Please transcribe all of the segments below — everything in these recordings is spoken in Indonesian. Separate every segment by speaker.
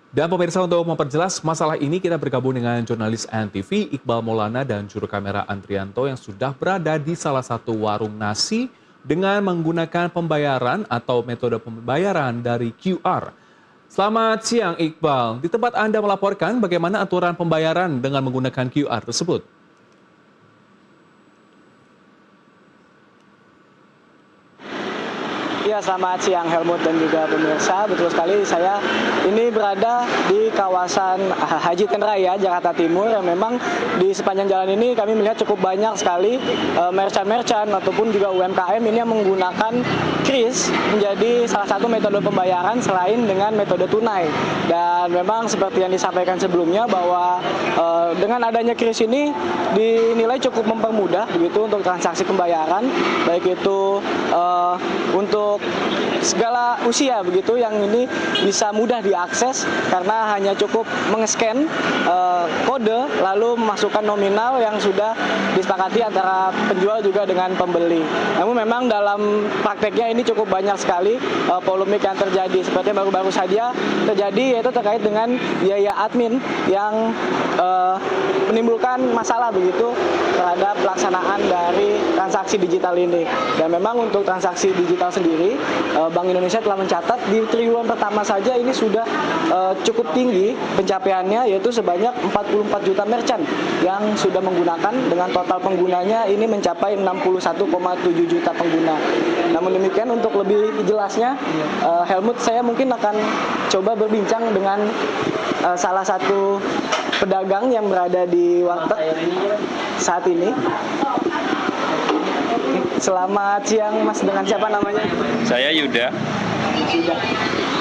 Speaker 1: Dan pemirsa, untuk memperjelas masalah ini kita bergabung dengan jurnalis ANTV Iqbal Maulana dan juru kamera Andrianto yang sudah berada di salah satu warung nasi dengan menggunakan pembayaran atau metode pembayaran dari QR. Selamat siang Iqbal, di tempat Anda melaporkan bagaimana aturan pembayaran dengan menggunakan QR tersebut?
Speaker 2: Ya, selamat siang Helmut dan juga pemirsa. Betul sekali, saya ini berada di kawasan Haji Tenraya, Jakarta Timur, yang memang di sepanjang jalan ini kami melihat cukup banyak sekali merchant-merchant ataupun juga UMKM ini yang menggunakan kris menjadi salah satu metode pembayaran selain dengan metode tunai. Dan memang seperti yang disampaikan sebelumnya bahwa dengan adanya kris ini dinilai cukup mempermudah begitu untuk transaksi pembayaran, baik itu untuk segala usia begitu, yang ini bisa mudah diakses karena hanya cukup mengescan kode lalu memasukkan nominal yang sudah disepakati antara penjual juga dengan pembeli. Namun memang dalam prakteknya ini cukup banyak sekali polemik yang terjadi, seperti baru-baru saja terjadi, yaitu terkait dengan biaya admin yang menimbulkan masalah begitu terhadap pelaksanaan dari transaksi digital ini. Dan memang untuk transaksi digital sendiri, Bank Indonesia telah mencatat di triwulan pertama saja ini sudah cukup tinggi pencapaiannya, yaitu sebanyak 44 juta merchant yang sudah menggunakan, dengan total penggunanya ini mencapai 61,7 juta pengguna. Namun demikian, untuk lebih jelasnya, Helmut, saya mungkin akan coba berbincang dengan salah satu pedagang yang berada di warteg saat ini. Selamat siang Mas, dengan siapa namanya?
Speaker 3: Saya Yuda.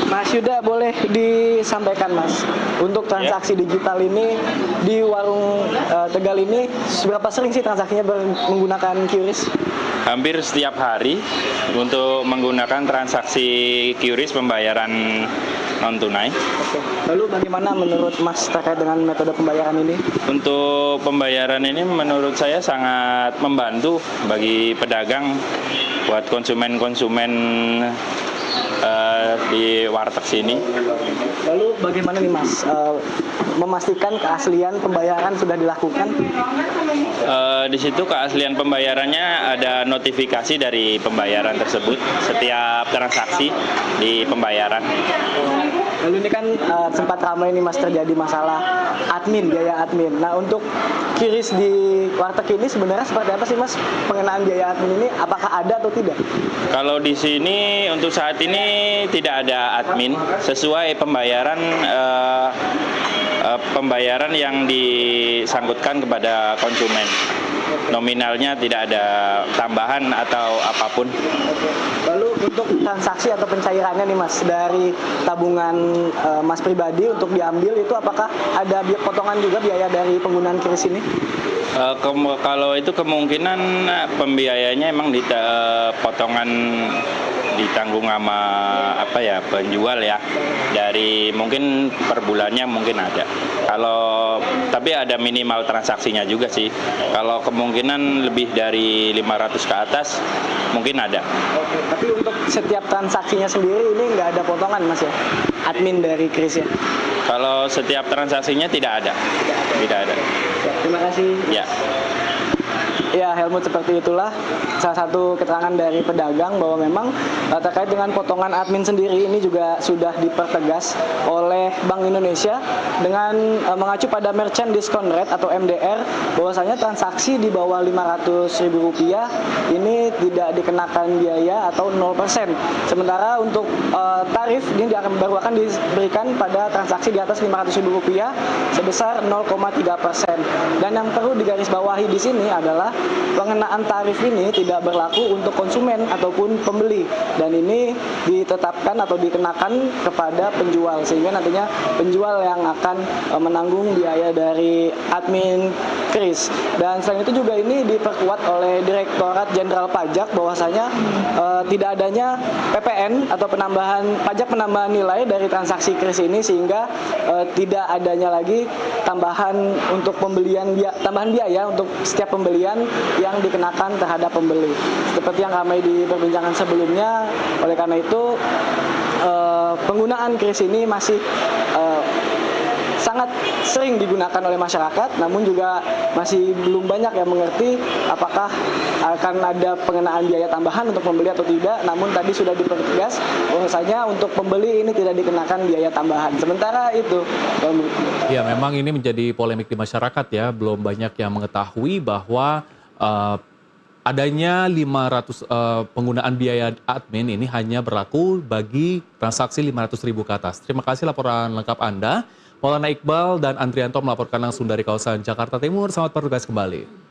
Speaker 2: Mas Yuda, boleh disampaikan Mas, untuk transaksi digital ini di warung Tegal ini seberapa sering sih transaksinya menggunakan QRIS?
Speaker 3: Hampir setiap hari untuk menggunakan transaksi QRIS pembayaran non tunai.
Speaker 2: Oke. Lalu bagaimana menurut Mas terkait dengan metode pembayaran ini?
Speaker 3: Untuk pembayaran ini menurut saya sangat membantu bagi pedagang, buat konsumen-konsumen di warteg sini.
Speaker 2: Lalu bagaimana nih Mas memastikan keaslian pembayaran sudah dilakukan?
Speaker 3: Di situ keaslian pembayarannya ada notifikasi dari pembayaran tersebut setiap transaksi di pembayaran.
Speaker 2: Lalu ini kan sempat ramai nih Mas terjadi masalah admin, biaya admin. Nah, untuk QRIS di warteg ini sebenarnya seperti apa sih Mas pengenaan biaya admin ini? Apakah ada atau tidak?
Speaker 3: Kalau di sini untuk saat ini tidak ada admin, sesuai pembayaran yang disangkutkan kepada konsumen. Nominalnya tidak ada tambahan atau apapun.
Speaker 2: Lalu untuk transaksi atau pencairannya nih Mas, dari tabungan Mas pribadi untuk diambil itu, apakah ada potongan juga biaya dari penggunaan QRIS ini?
Speaker 3: Kalau itu kemungkinan pembiayanya emang potongan ditanggung sama penjual ya, dari mungkin per bulannya mungkin ada. Tapi ada minimal transaksinya juga sih. Kalau kemungkinan lebih dari 500 ke atas mungkin ada.
Speaker 2: Oke, tapi untuk setiap transaksinya sendiri ini nggak ada potongan Mas ya, admin dari QRIS ya?
Speaker 3: Kalau setiap transaksinya tidak ada. Tidak ada.
Speaker 2: Ya, terima kasih.
Speaker 3: Ya.
Speaker 2: Ya, Helmut, seperti itulah salah satu keterangan dari pedagang bahwa memang terkait dengan potongan admin sendiri ini juga sudah dipertegas oleh Bank Indonesia dengan mengacu pada Merchant Discount Rate atau MDR, bahwasanya transaksi di bawah Rp500.000 ini tidak dikenakan biaya atau 0%. Sementara untuk tarif ini baru akan diberikan pada transaksi di atas Rp500.000 sebesar 0,3%. Dan yang perlu digarisbawahi di sini adalah pengenaan tarif ini tidak berlaku untuk konsumen ataupun pembeli, dan ini ditetapkan atau dikenakan kepada penjual, sehingga nantinya penjual yang akan menanggung biaya dari admin QRIS. Dan selain itu juga ini diperkuat oleh Direktorat Jenderal Pajak bahwasanya tidak adanya PPN atau pajak penambahan nilai dari transaksi QRIS ini, sehingga tidak adanya lagi tambahan biaya untuk setiap pembelian yang dikenakan terhadap pembeli. Seperti yang ramai di perbincangan sebelumnya, oleh karena itu penggunaan QRIS ini masih sangat sering digunakan oleh masyarakat, namun juga masih belum banyak yang mengerti apakah akan ada pengenaan biaya tambahan untuk membeli atau tidak. Namun tadi sudah dipertegas bahwasanya untuk pembeli ini tidak dikenakan biaya tambahan. Sementara itu,
Speaker 1: Ya, memang ini menjadi polemik di masyarakat ya. Belum banyak yang mengetahui bahwa adanya 500 penggunaan biaya admin ini hanya berlaku bagi transaksi 500.000 ke atas. Terima kasih laporan lengkap Anda. Maulana Iqbal dan Andrianto melaporkan langsung dari kawasan Jakarta Timur. Selamat bertugas kembali.